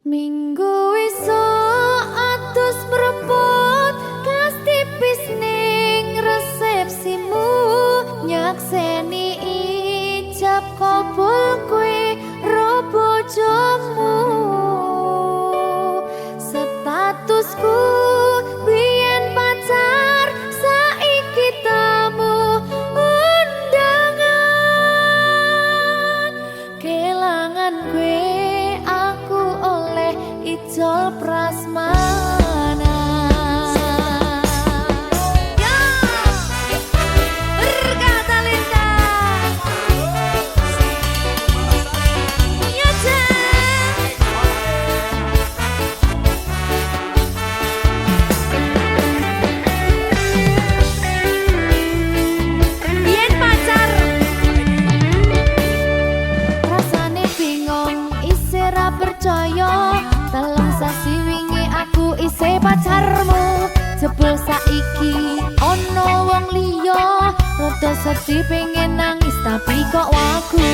Minggu esuk atus mrepot kas tipis ning resepsimu nyakseni ijab kabul kowe ro bojomu statusku biyen pacar saiki tamu undangan kelangan kowe Ijol prasmana ya berkata Linda ya biyen pacar rasane bingung isih ra percaya dalam sasi wingi aku isih pacarmu jebul saiki ono wong liya rada sedih pengen nangis tapi kok wagu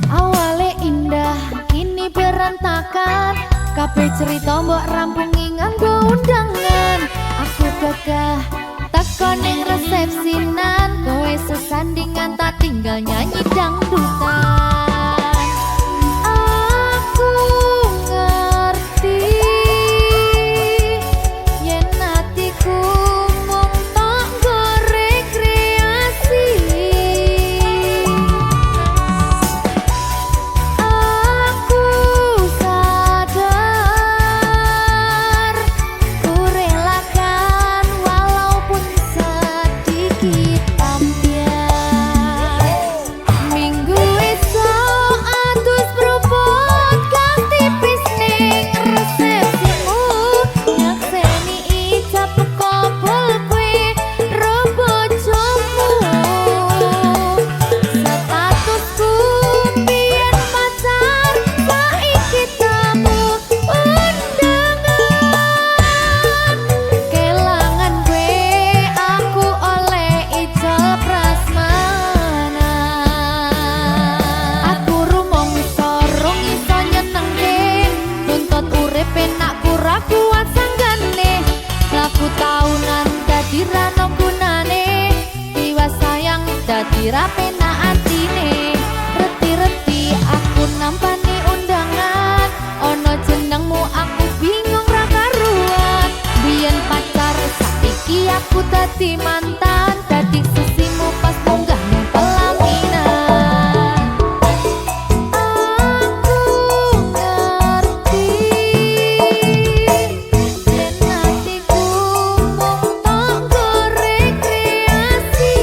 awale indah kini berantakan kabeh cerita mbok rampungi nganggo undangan aku gagah teko ning resepsinan kowe sesandingan tak tinggal nyanyi dangdutan dadi rapena atine reti-reti aku nampani undangan ono jenengmu aku bingung ra karuan biyen pacar saiki aku dadi mantan dadi sesimu pas munggah ning pelaminan aku ngerti yen atiku mung tok rekreasi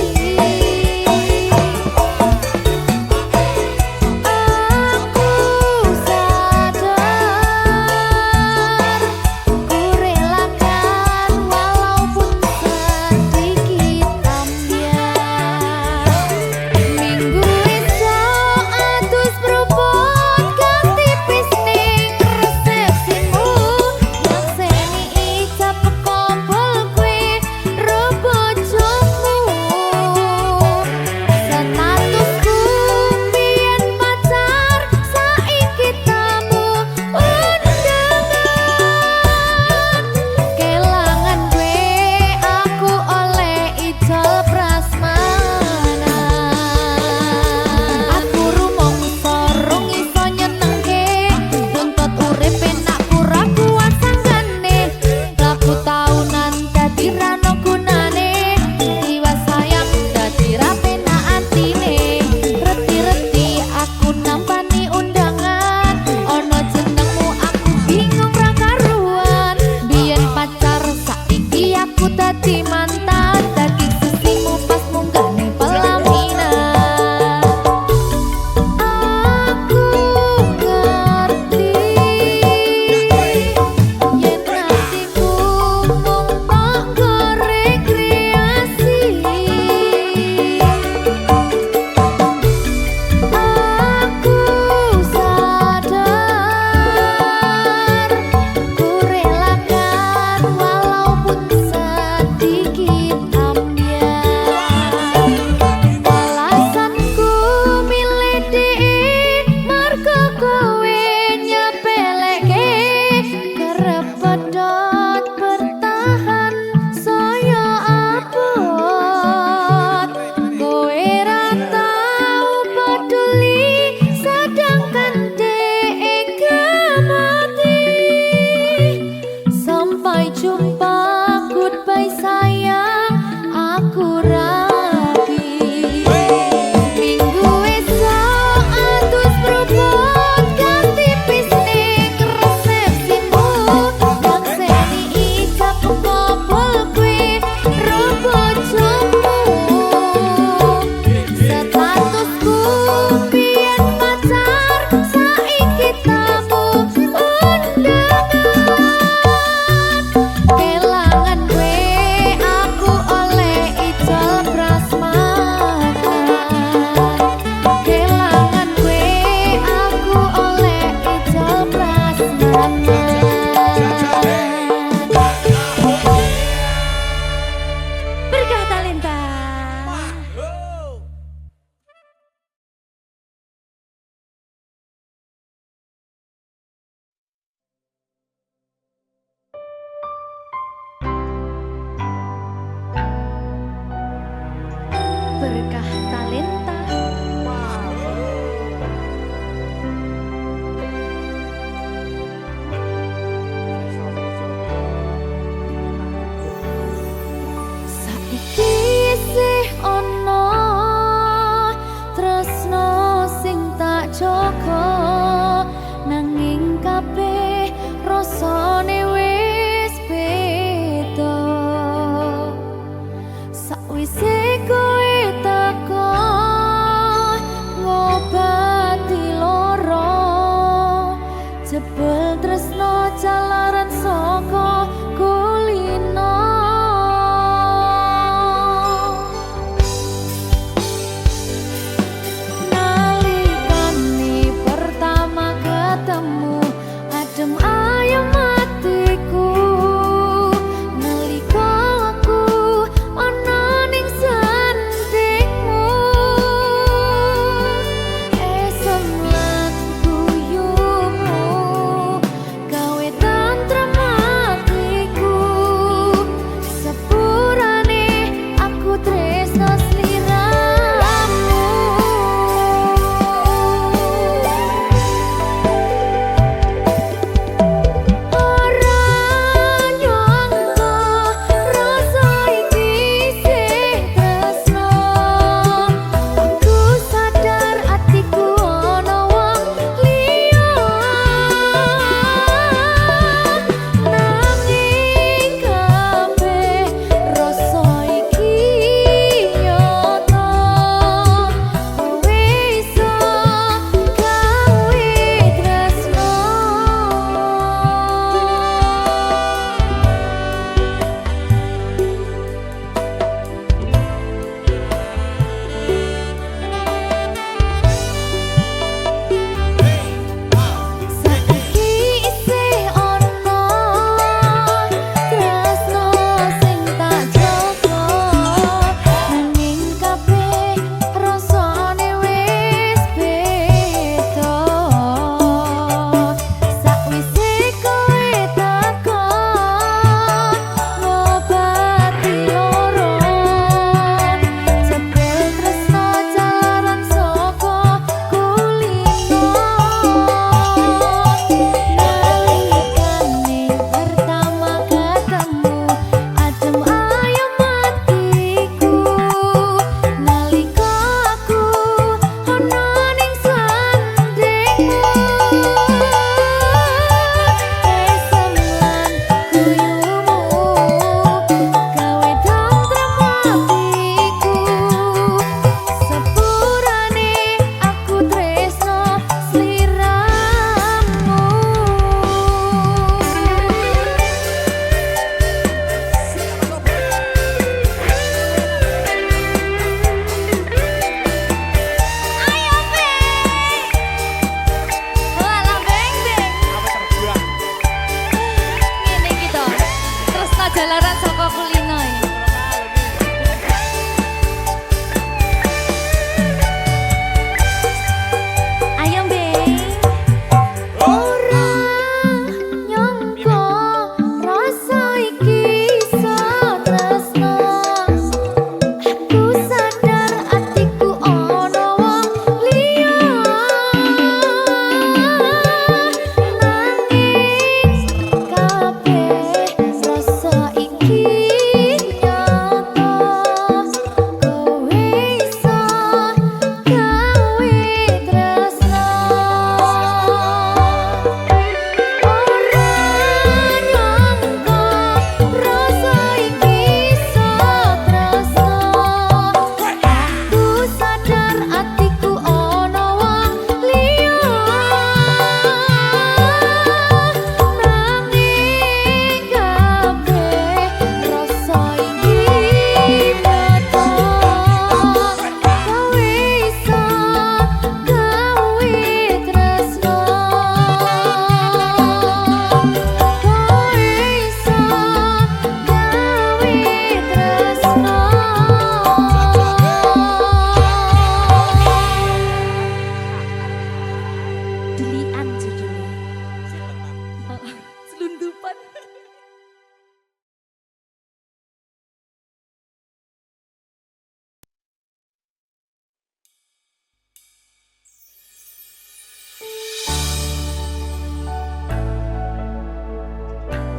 berkah talenta. Saiki isih ono tresno sing tak jaga, nanging kabeh rasane wis beda. Sakwise kowe teko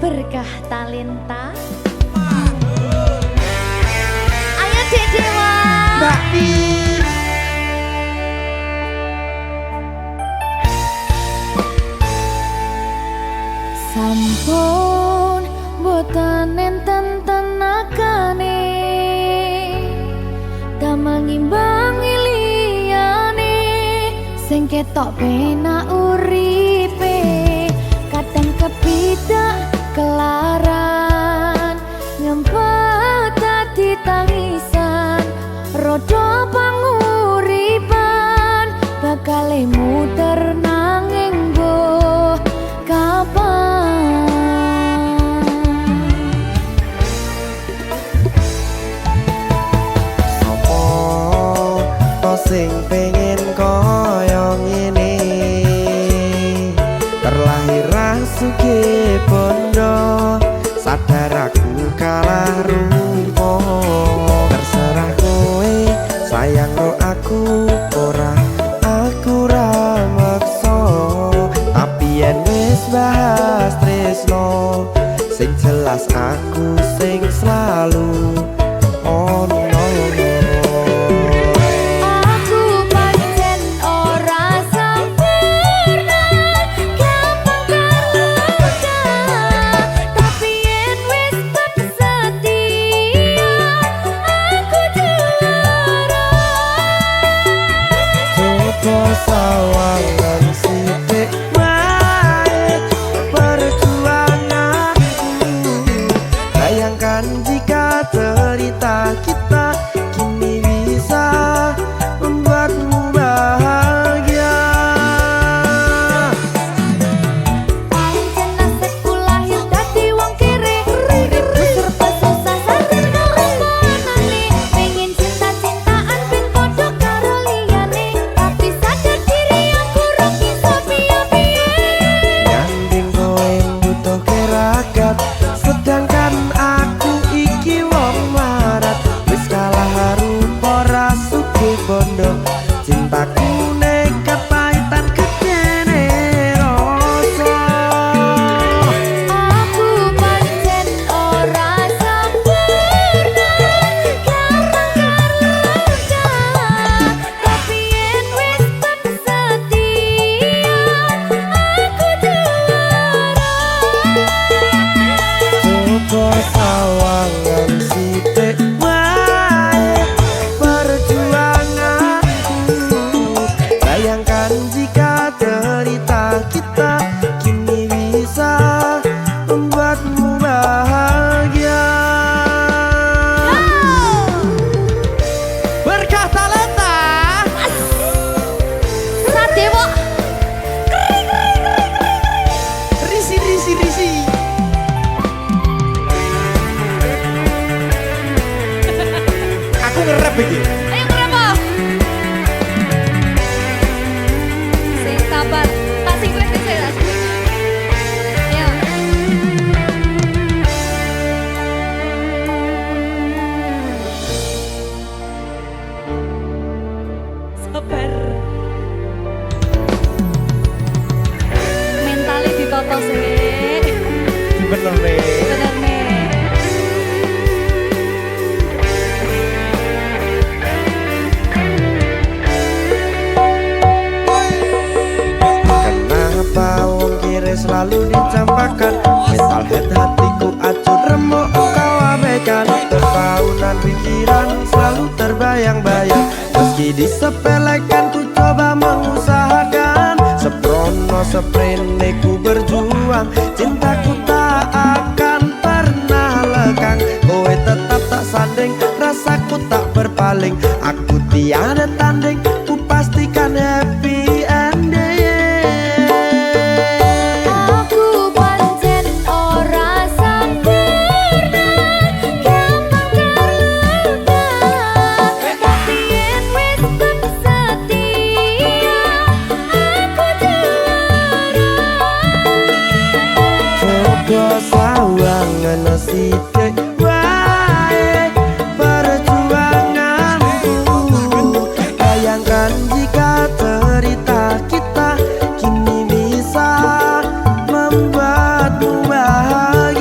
Berkah talenta. Ayo Dek Dewa. Mbak Pi. Sampun boten enten tenagane damel ngimbangi liyane sing ketok penak uripe kadang kepidak kelaran ngempet dadi tangisan rodo panguripan bakal muter nanging mbuh kapan. Sing pengen koyo ngene terlahir rasuke bondo sadar aku kalah rupa terserah kowe sayang ro aku ora aku ra maksa tapi yen wis bahas tresno sing jelas aku sing selalu ono. Sawangan sithik wae perjuanganku bayangkan jika cerita kita kini bisa membuatmu bahagia. Pancen nasibku lahir dadi wong kere uripku serba susah sadar keomonane pengen cinta-cintaan ben padha karo liyane tapi sadar diri aku ora bisa piye-piye Nyanding kowe butuh keragat sedangkan aku iki wong marat wis kalah rupa rasuke bondo cintaku nekat pahitan kedene rasa. aku pancen ora sempurna gampang tapi yen wis setia aku juara. Coba sawangan sithik wae perjuanganku bayangkan jika cerita kita kini bisa membuatmu bahagia. Berkah talenta Sadewo risi risi risi aku ngerap iki. ayo kenapa? Sing sabar, tak sing kuwi sing tak sing. Ayo. Sabar. Mentale ditoto sih. Bener nih. Bener nih. Kenapa wong kiri selalu dicampakkan mental head hatiku acur remuk kau abaikan terpaunan pikiran selalu terbayang-bayang meski disepelekan ku coba mengusahakan seprono seprene ku berjuang cintaku tak akan pernah lekang kowe tetap tak sanding rasaku tak berpaling aku tiada tanding ku pastikan happy ending. Aku pancen ora sempurna gampang terluka tapi yen wis setia aku juara. Coba sawangan sithik wae perjuanganku bayangkan jika cerita kita kini bisa membuatmu bahagia.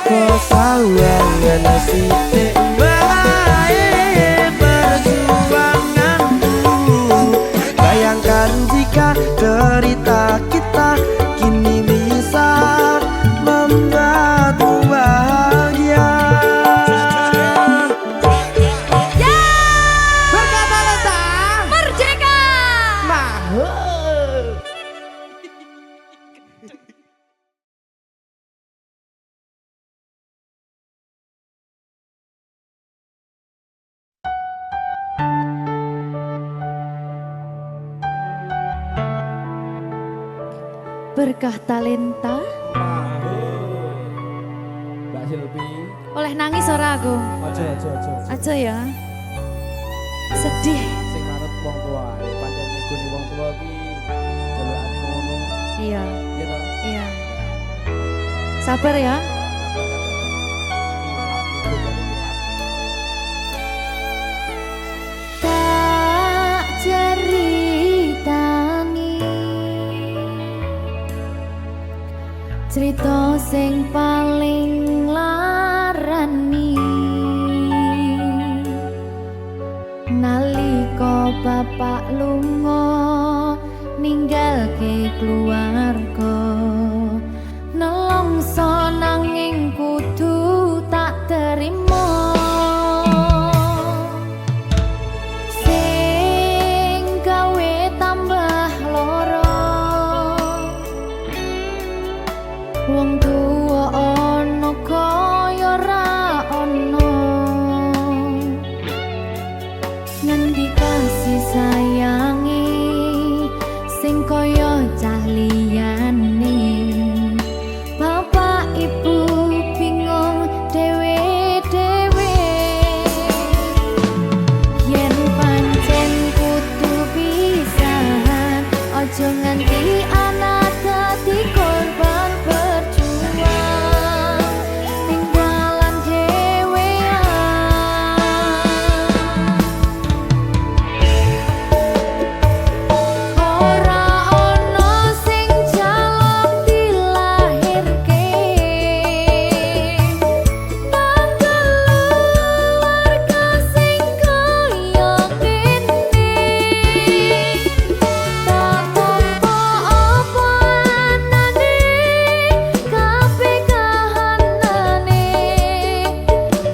kok sawangan sithik bae perjuanganku. Bayangkan jika cerita kita kini bisa membuatmu bahagia. Ya! Berkata Lenta Merdeka! Mahal. Berkah talenta. Mbak Silvi, Oleh nangis ora aku? aja. Aja ya. Sedih. Sing ngarep wong tua, pancen negoni wong tua ki delokane ngono. Iya, Ya ta? iya. Sabar ya. Tak ceritani cerita sing paling larani nalika bapak lunga ninggalke keluarga nelongso nanging kudu tak terima sing gawe tambah loro wong tuwa ana kaya ra ana ngendi kasih sayangi sing kaya cah liyane bapak ibu bingung dhewe-dhewe yen pancen kudu pisahan aja nganti anak dadi korban berjuang ning dalan dhewean ora ana sing jaluk dilahirke nang keluarga sing kaya kene tak tampa apa anane kabeh kahanane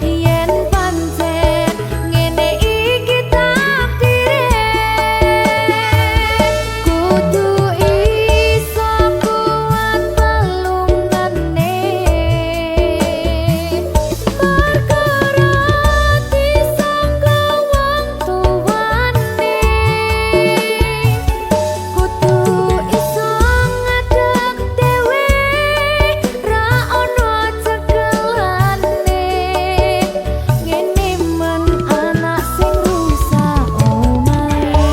yen pancen ngene iki takdire kudu iso kuat balungane perkara disangka wong tuwane kudu iso ngadeg dhewe ra ono cekelane ngene men anak sing rusak omahe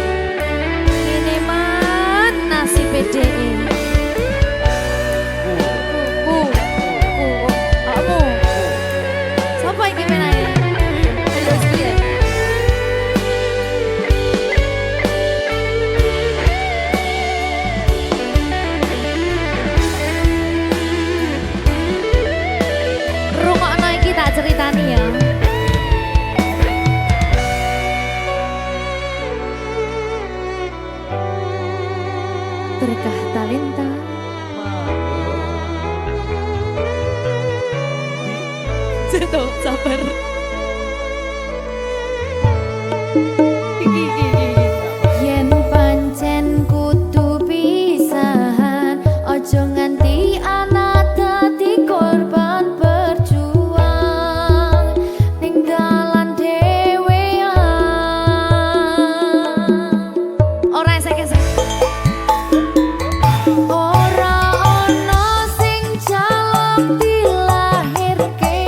ngene men nasib dhewe kamu siapa iki menanya terus piye rungokno iki tak ceritani ya berkah talenta Ceto, sabar. Yen pancen kudu pisahan, ojo nganti anak dadi korban berjuang ning dalan dhewean. Ora esek-esek. Ora ono sing jaluk dilahirke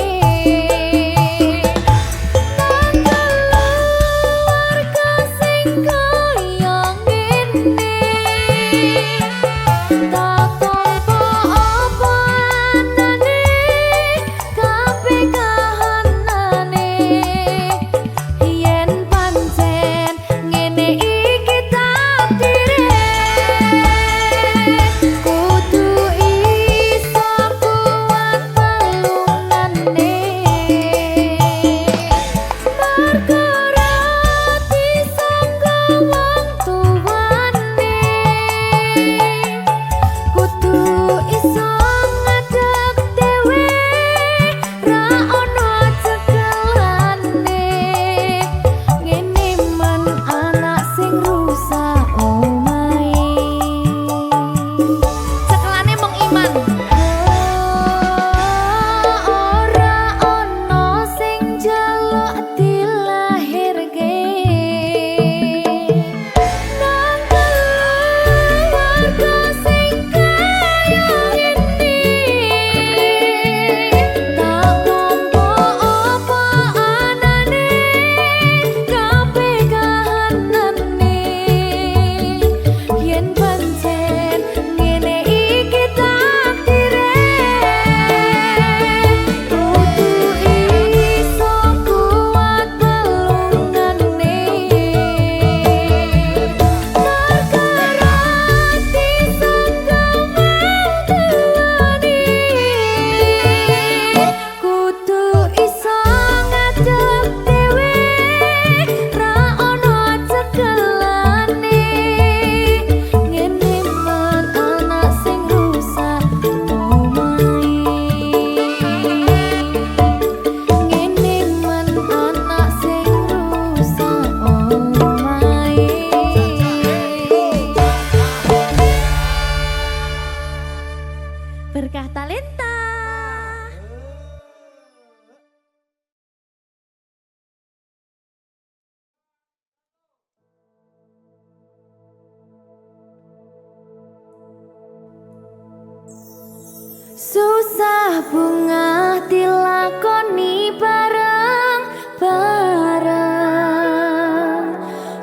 Susah bunga dilakoni bareng-bareng.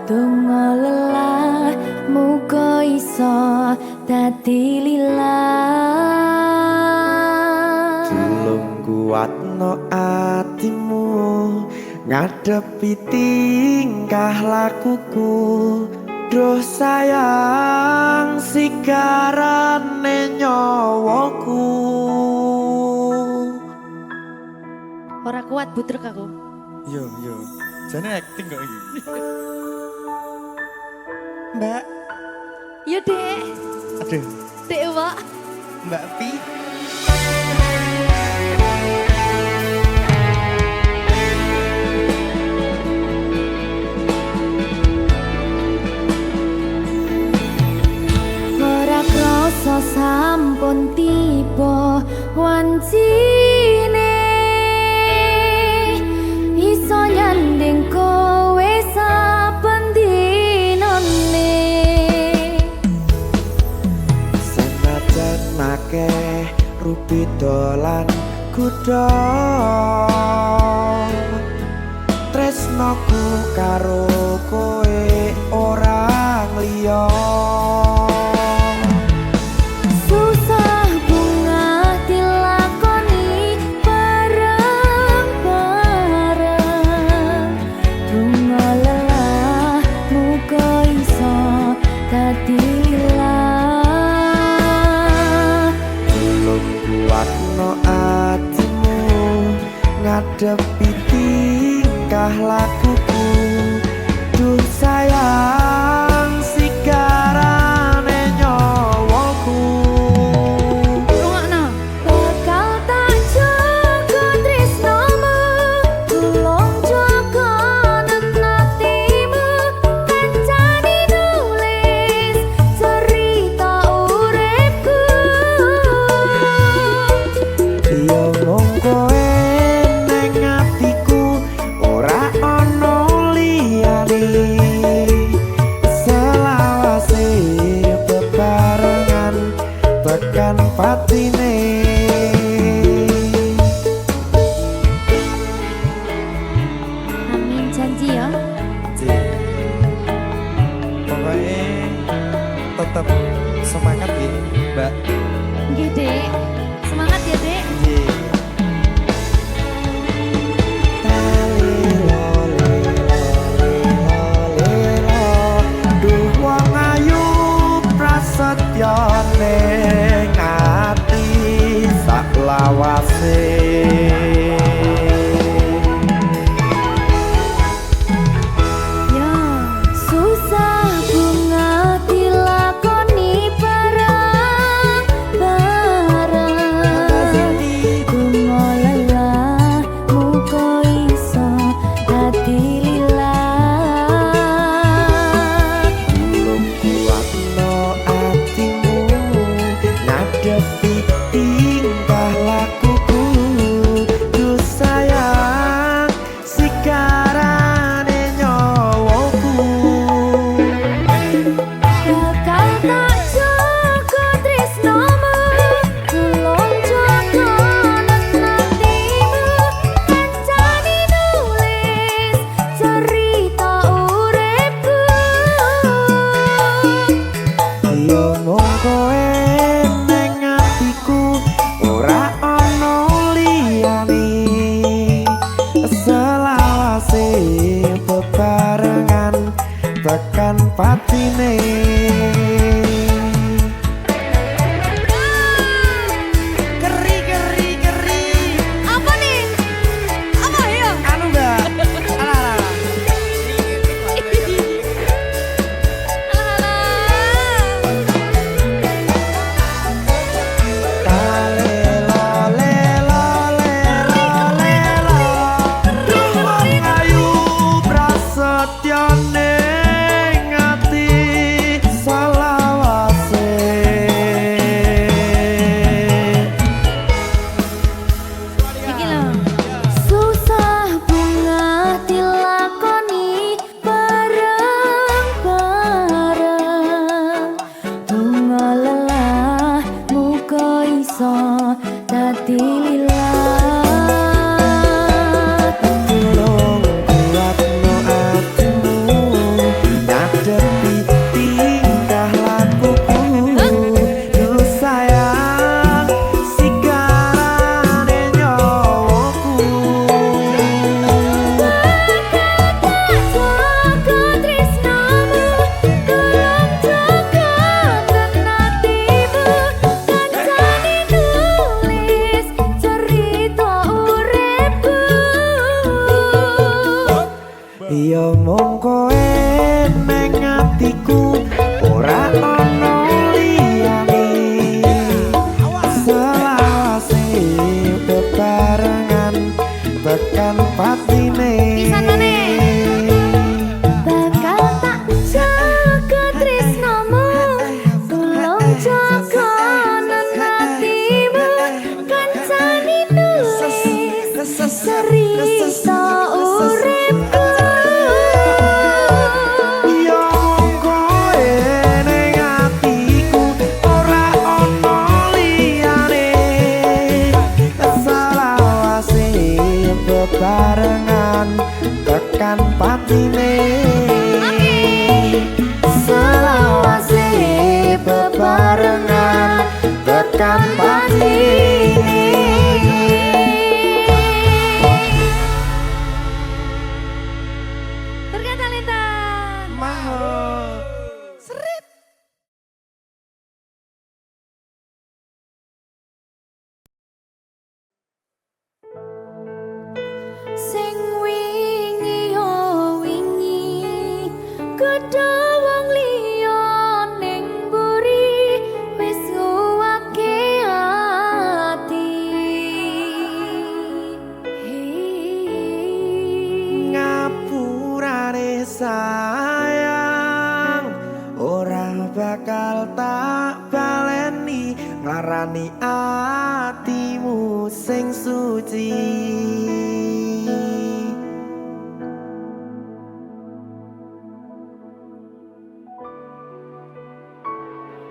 Donga lelah muga iso dadi lillah. Tulung kuatno atimu ngadepi tingkah lakuku. Duh sayang sigarane nyawaku. Ora kuat butrek aku. Yo, jane acting kok iki. Mbak, Yo Dek, aduh, Dek Wak. Mbak Pi. Ora krasa sampun tiba wancine iso nyanding kowe saben dinane. Senajan akeh rupi dolan kuda, tresnoku karo kowe orang liya. Susah bunga dilakoni bareng-bareng. Bunga lelah muga iso dadi lillah. Tulung kuatno atimu ngadepi tingkah lakuku. Duh sayang sigarane nyawaku. Rungokno. Bakal tak jaga tresnomu, tulung jaga nenatimu. Kancani nulis cerita uripku. Yo mung kowe neng atiku, ora ono liyane. Selawase bebarengan tekan patine. Amin janji ya. Pokoknya tetap semangat ya, Mbak. Nggih, Dek. Semangat ya, Dek. Duh wong ayu prasetyo ning ati sak lawase. Ya, susah bunga dilakoni bareng-bareng. Bunga lelah muga iso dadi lillah. Tulung kuatno atimu bakal tak baleni nglarani atimu sing suci.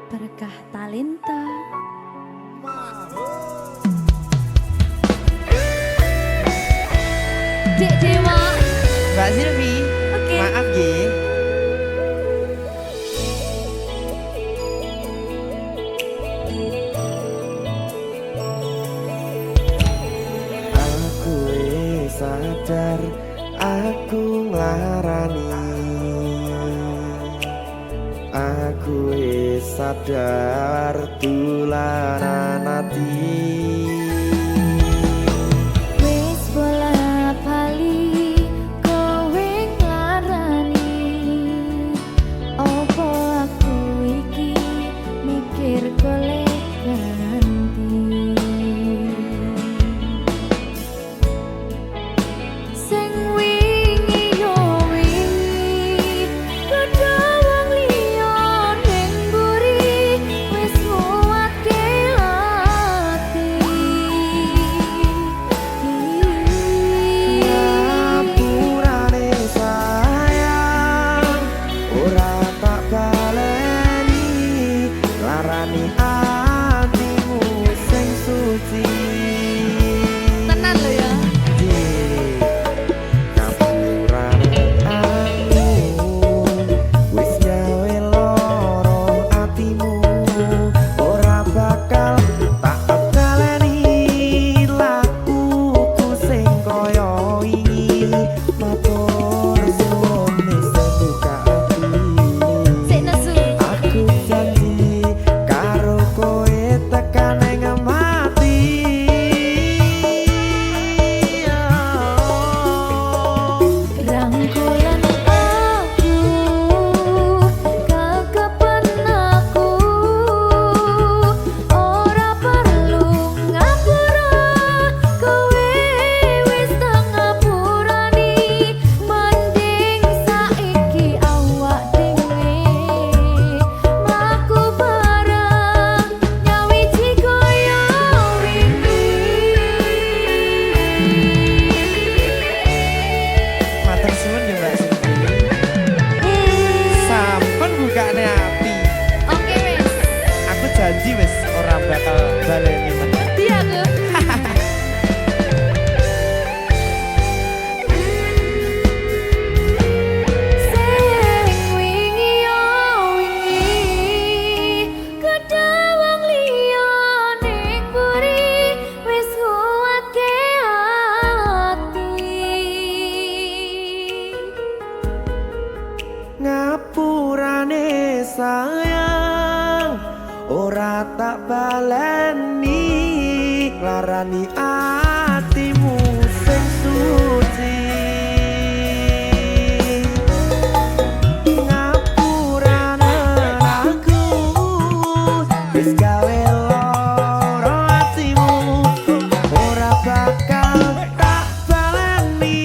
Berkah talenta. Dek Dewa. Mbak Silvi, Oke. maaf nggih. Aku wis sadar aku nglarani. Aku wis sadar tularan ati. Wis bola bali kowe nglarani. Opo aku iki mikir golek ganti. Sing wingi yo wingi padha wong liya ning mburi wis nguwatke ati. Ngapurane sayang ora tak baleni larani atimu sing suci. Tenan lho ya. Ngapurane aku wis gawe loro atimu ora bakal tak baleni lakuku sing kaya wingi matur suwun wis buka ati. Sik nesu. Aku janji karo kowe tekan ing mati. Rangkulan aku kekepen aku ora perlu ngapura kowe wis tak ngapurani mending saiki awak dhewe mlaku bareng nyawiji kaya Matur suwun ya Mbak Silvi. Sampun bukane ati. Oke wis. Aku janji wis ora bakal baleni meneh. Iya aku. Sing wingi yo wingi kedawang liya ning mburi wis nguwatke ati. Ngapurane sayang ora tak baleni nglarani atimu sing suci. Ngapurane aku wis gawe loro atimu ora bakal tak baleni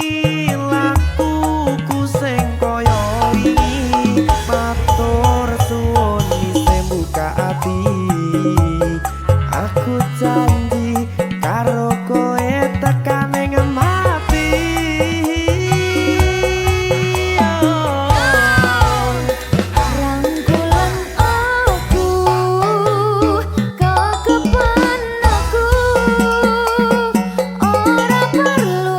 lakuku sing kaya wingi matur suwun isih buka ati. Aku janji karo kowe tekan ing mati. Rangkulan aku kekepen aku ora perlu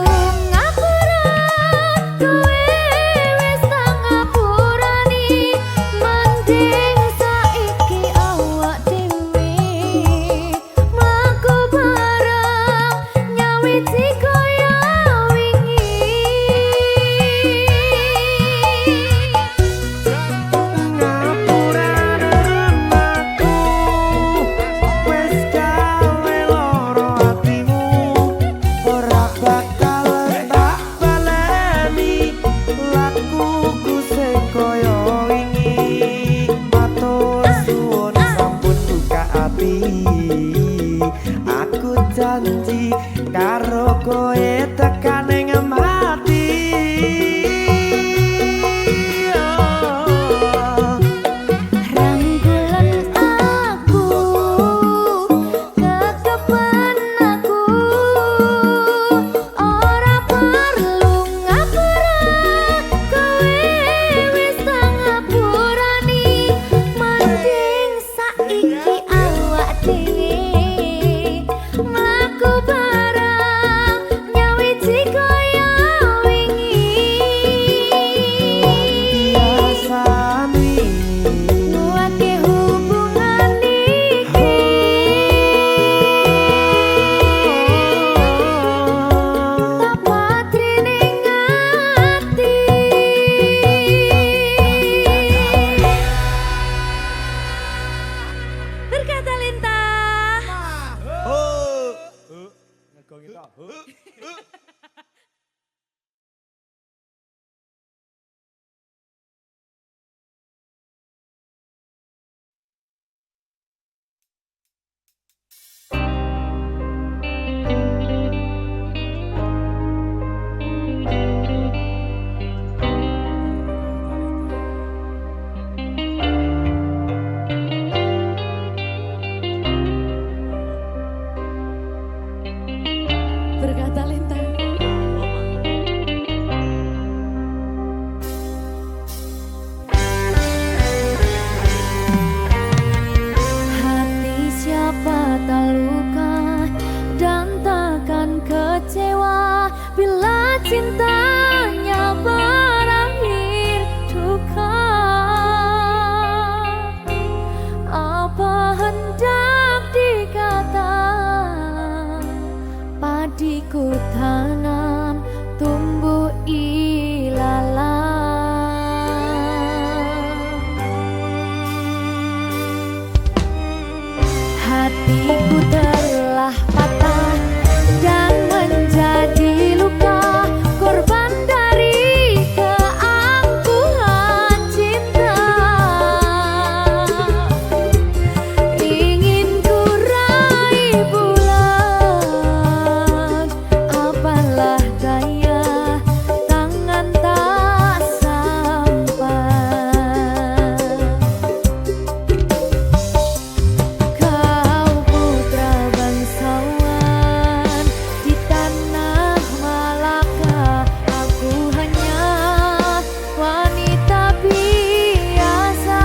ngapura kowe wis tak ngapurani mending saiki awak dhewe mlaku bareng nyawiji kaya wingi. Ngapurane aku wis gawe loro atimu ora bakal tak baleni lakuku sing kaya wingi matur suwun sampun buka ati. Aku janji karo kowe tekan ing mati. Berkata Lintang. Hati siapa tak luka dan takkan kecewa bila cintanya berakhir duka. Apa hendak dikata, padiku tanam tumbuh ilalang. Hatiku telah patah dan menjadi luka, korban dari keangkuhan cinta. Ingin ku raih bulan, apalah daya, tangan tak sampai. Kau putra bangsawan di tanah Malaka, aku hanya wanita biasa.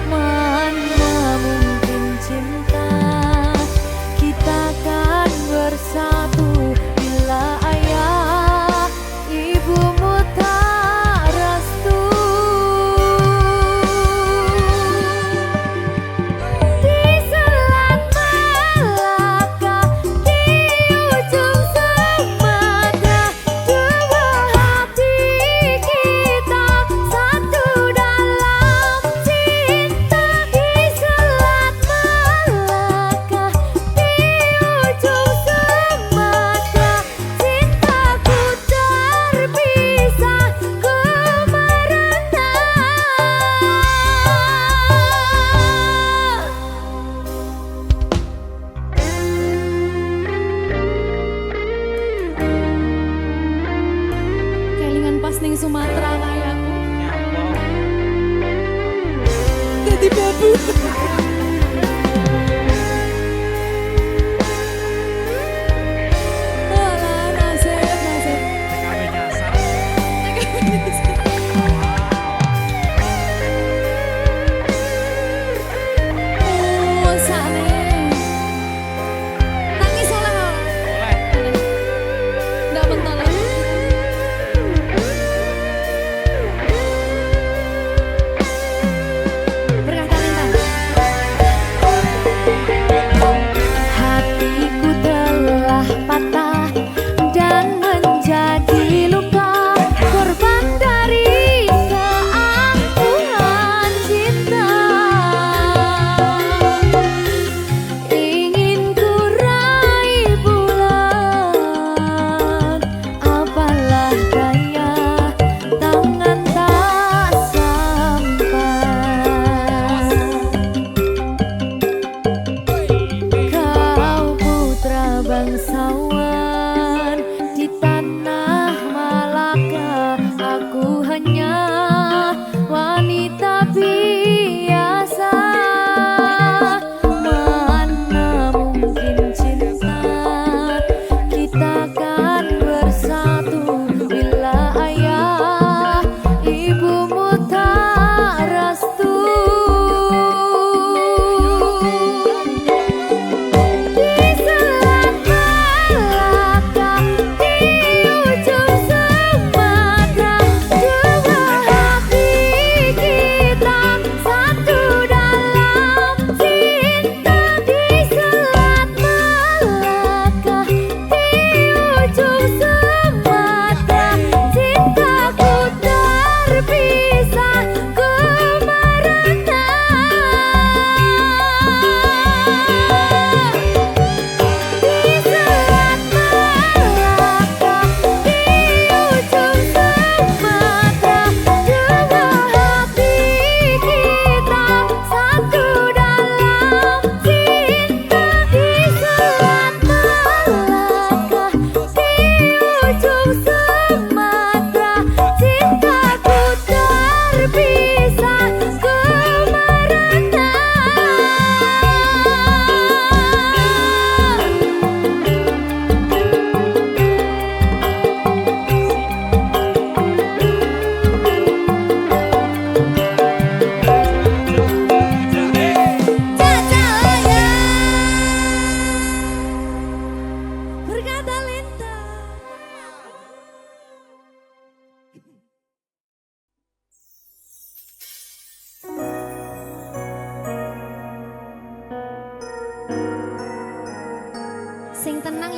Mana mungkin cinta kita kan bersatu bila ayah ibumu tak restu. Di selat Malaka, di ujung Sumatera, dua hati kita satu dalam cinta. Di selat Malaka, di ujung Sumatera, cintaku terpisah ku merana. Kelingan pas ning Sumatera kayakku. Jadi babu. Alah, nasib. Oh, sane. Nangis oleh kok. Nggak bentar lagi. Berkata Lintang.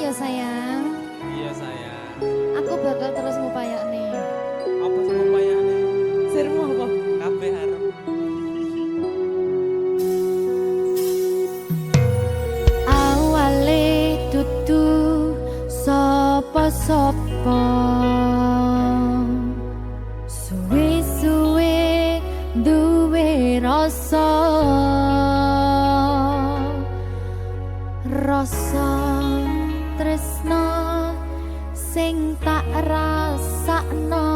ya sayang. Iya sayang. Aku bakal terus ngupayakne. Apa sih upayane? Sirmu apa? Kabeh arep. Awale tutu sapa-sapa suwe-suwe duwe rasa tresno sing tak rasakno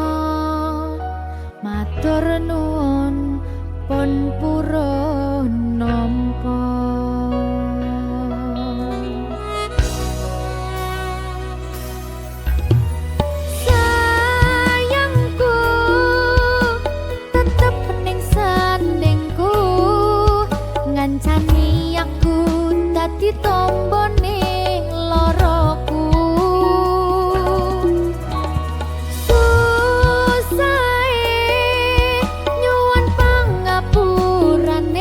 matur nuwun pun purun nampa. Sayangku tetep ning sandingku ngancani aku dadi tombone loroku. Susahe nyuwun pangapurane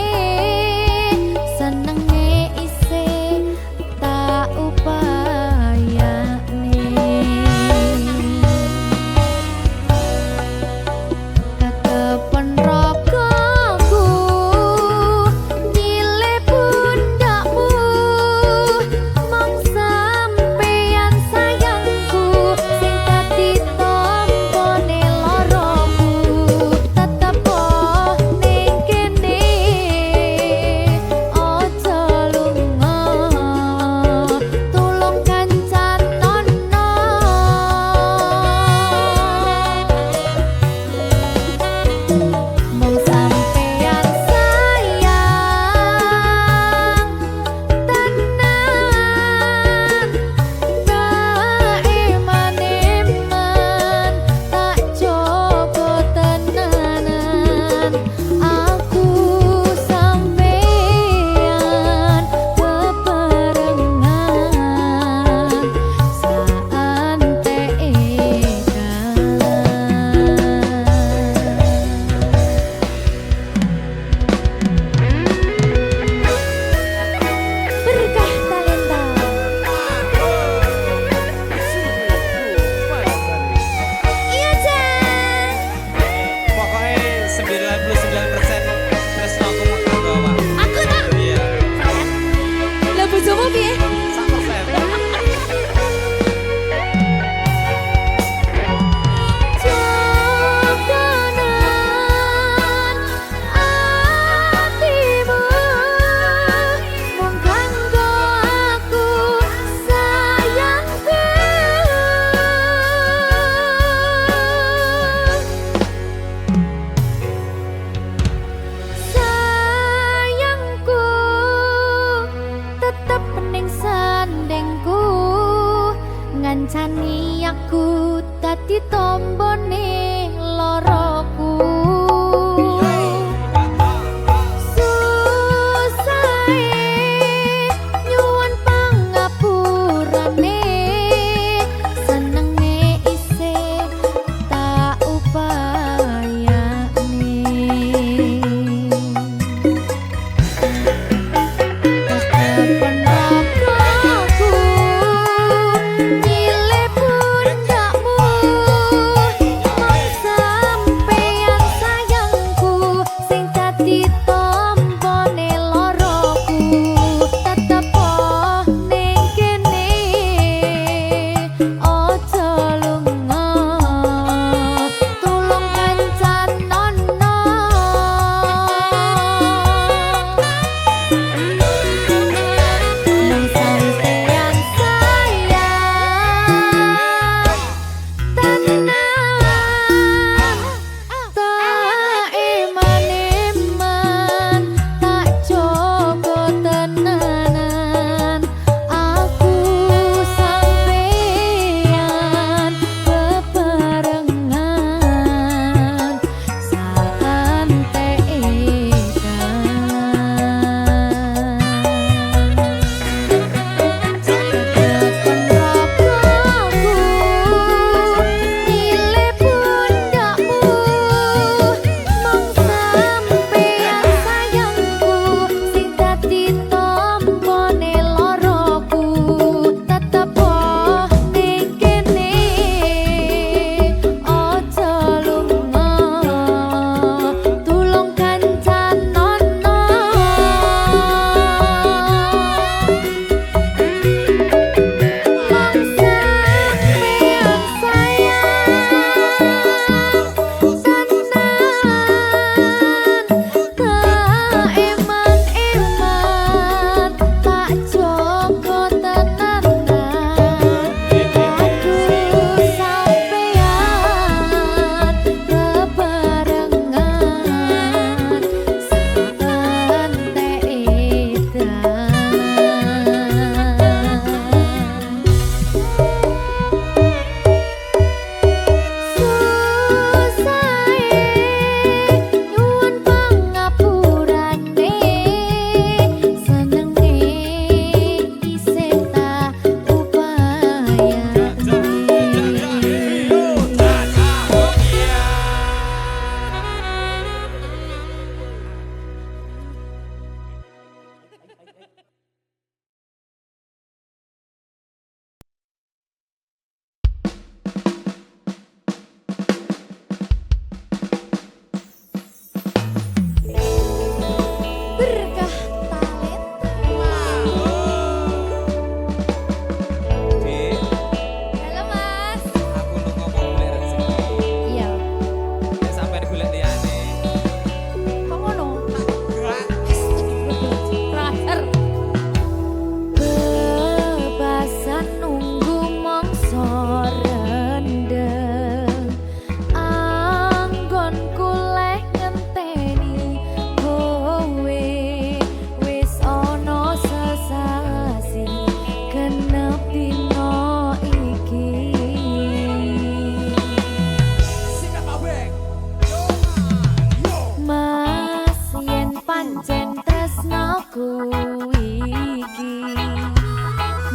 pancen tresnaku iki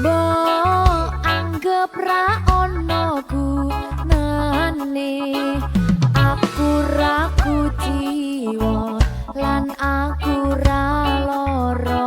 mbok anggap ra ono gunane aku ra kuciwa lan aku ra lara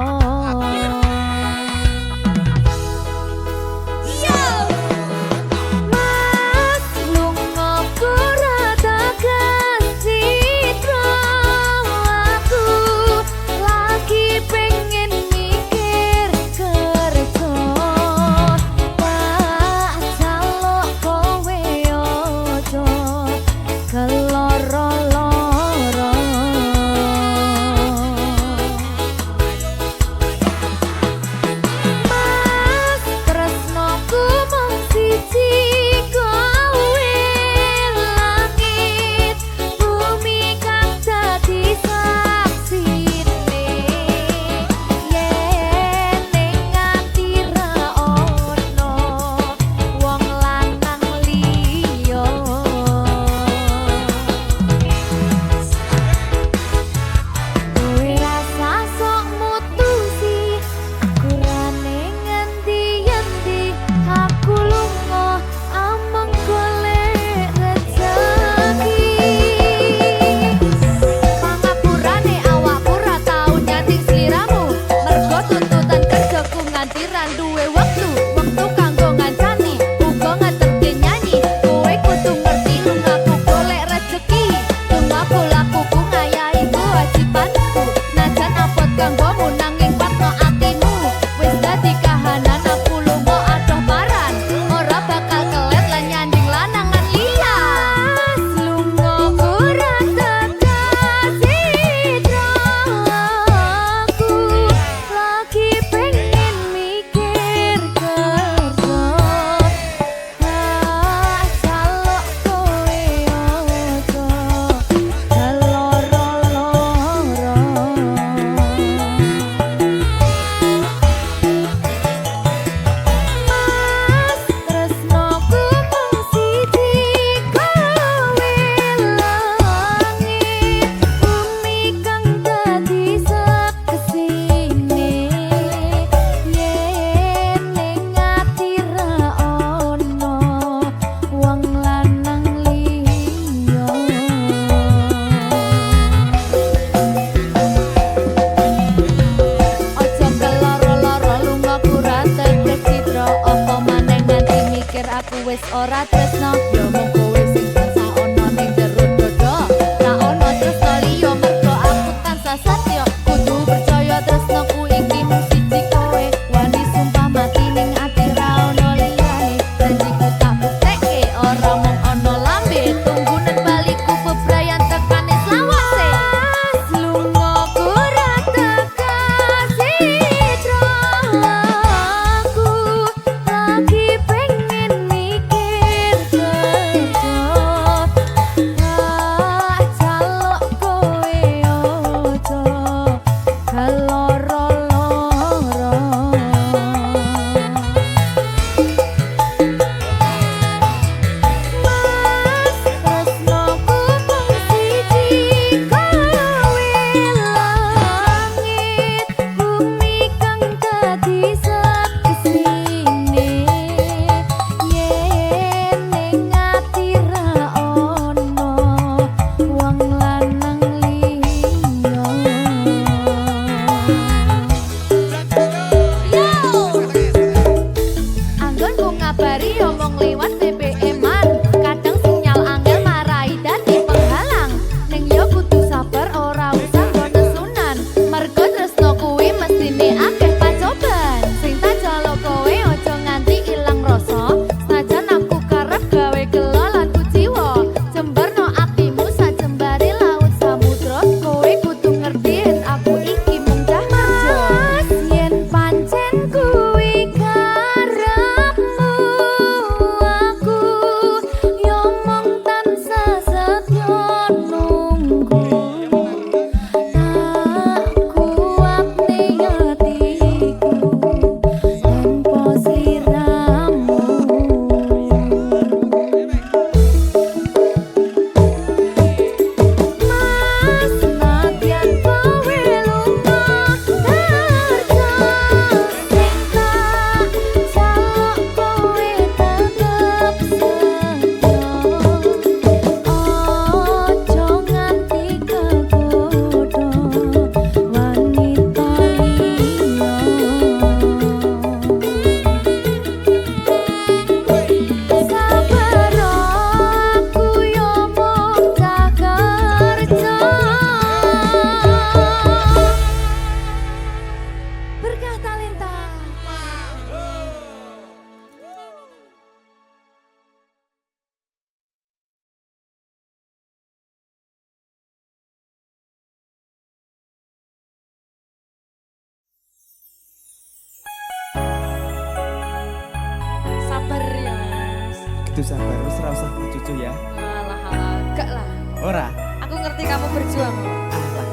wis ora tresno yo mung kowe sing tansah ana ning jero dodo ra ono tresno liya mergo aku tansah satya kudu percaya tresnoku iki mung siji kowe wani sumpah mati ning ati ra ono liyane janjiku tak buktekke ora mung ono lambe tunggunen baliku bebrayan tekane selawase lunga ora tekan sitra aku lagi pengen mikir kerja jaluk kowe ojo kaloro-loro Mas tresnoku mung siji kowe langit bumi kang dadi sekesine yen ning ati ra ono wong lanang liya Kudu sabar, wis ora usah cucu ya. Alah, alah, gak lah. Ora. Aku ngerti kamu berjuang. Alah.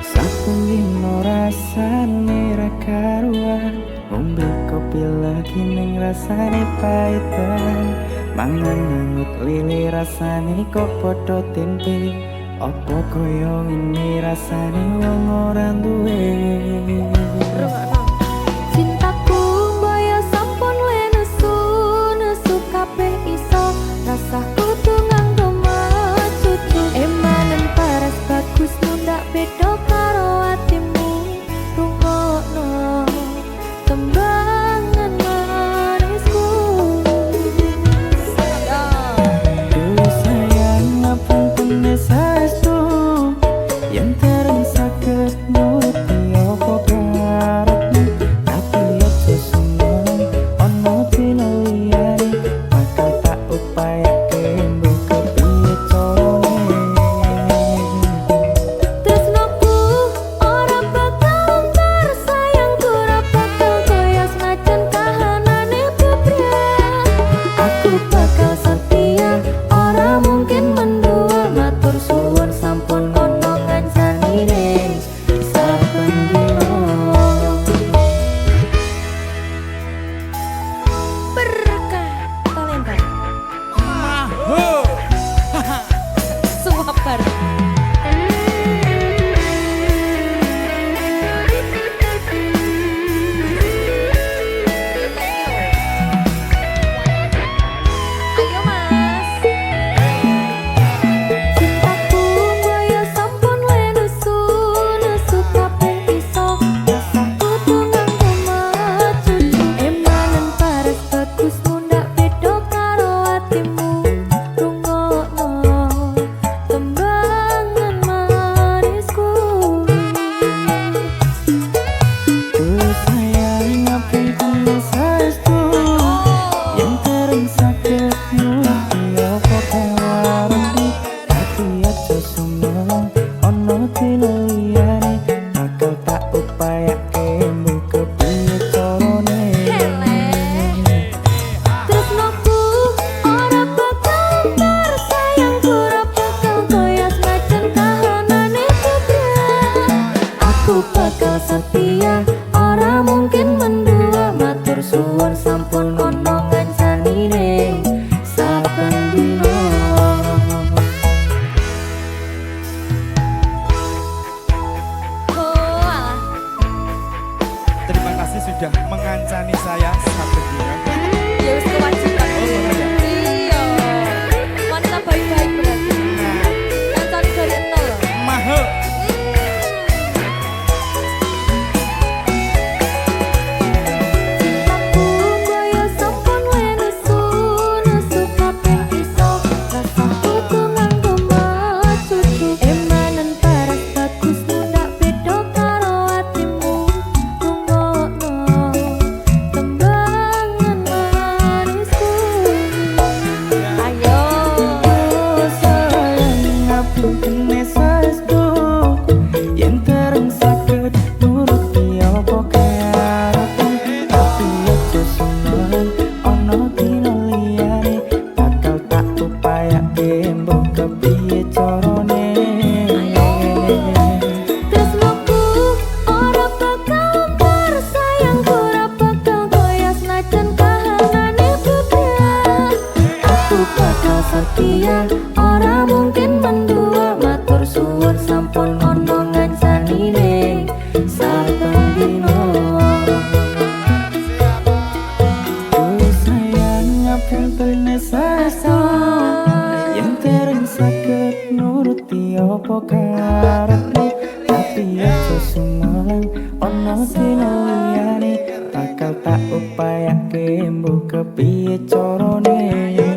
Saben dino rasane ra karuan, ngombe kopi lagi ning rasane pahitan. Mangan ngangut lili rasane kok padha tempe. Apa koyo ngene rasane wong ora duwe. Rungokno. Cintaku mbaya sampun le nesu, nesu kabeh iso. Rasaku tuh nganggo macucu. Emanen paras bagus ndak beda karo atimu. Rungokno tembangan manisku. Duh sayang ngapunten saestu, yen tereng saged nuruti apa karepmu. Tapi aja seneng ana dina liyane, bakal tak upayake mbok kepiye carane. Tresnoku ora bakal ntar, sayangku ora bakal koyo senajan kahanane bebrek. Aku bakal setia, ora mungkin mendua. Matur suwun sampun ono ngancanine saben dina. Berkah talenta Maho. suwabar. Ayo mas. Cintaku mbaya sampun le nesu, nesu kabeh iso. Rasaku tuh nganggo macucu. Emanen paras bagus ndak beda karo atimu. Rungokno tembangan manisku. Duh sayang ngapunten saestu, yen tereng saged nuruti apa karepmu. Tapi aja seneng ana dina liyane, bakal tak upayake mbok kepiye carane. Tresnoku ora bakal ntar, sayangku ora bakal koyo senajan kahanane bebrek. Aku bakal setia, ora mungkin mendua. Matur suwun sampun ono ngancanine saben dina. Oh alah. Terima kasih sudah mengancani saya sampai dina. Ya wis kewajiban. Iya. Wanita baik-baik berarti. Nonton dari nol. Maho. Cintaku mbaya sampun le nesu, nesu kabeh iso. Rasaku tuh nganggo macucu. Emanen paras bagus ndak beda karo atimu. Rungokno tembangan manisku. Ayo. Sayang ngapunten saestu, yen tereng saged nuruti apa karepmu. Tapi aja seneng ana dina liyane, bakal tak upayake mbok kepiye carane. Tresnoku ora bakal ntar, sayangku ora bakal koyo senajan kahanane bebrek. Aku bakal setia, ora mungkin mendua. Matur suwun sampun ono ngancanine saben dina. Duh sayang ngapunten saestu, yen tereng saged nuruti apa karepmu. Tapi aja seneng ana dina liyane, bakal tak upayake mbok kepiye carane.